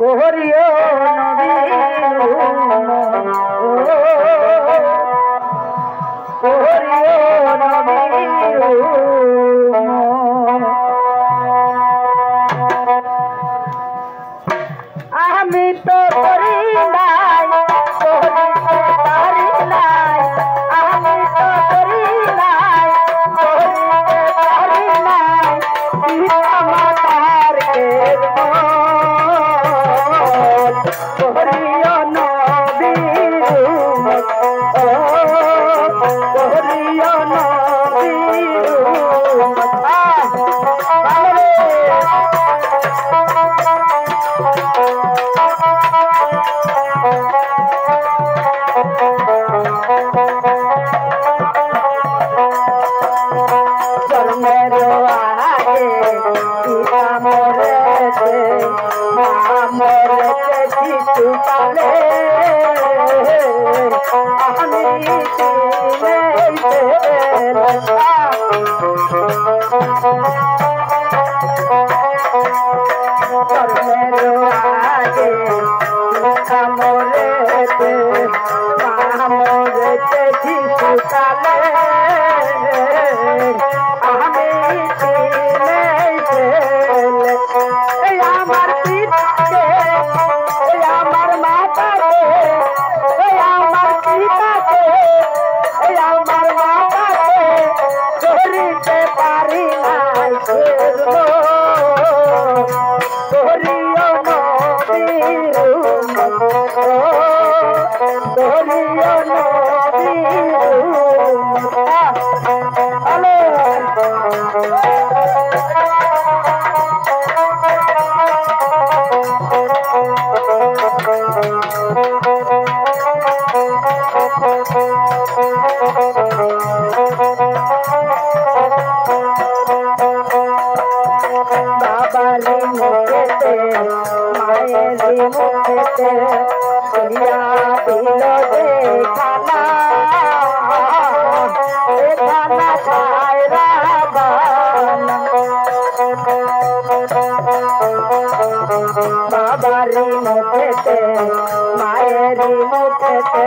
কোহরিও নবীর কোহরিও নবীর আমি তো করি নাই করিতে পারি নাই আমি তো করি নাই করিতে পারি নাই পিতা মাতার কোহরিও নবীর কোহরিও নবীর জন্মের আগে পিতা মরেছে মা মরেছে শিশুকালে আমি জন্মের আগে পিতা মরেছে মা মরেছে শিশুকালে আমি আমার পিতাকে আমার মাতাকে আমার পিতাকে আমার মাতাকে ধরিতে পারি নাই ধরিও নবীর ধরিও বাবারি মুখেতে মায়েরি মুখেতে করিয়া দিল যে খানা এ খানা খায় রাবানা বাবারি মুখেতে মায়েরি মুখেতে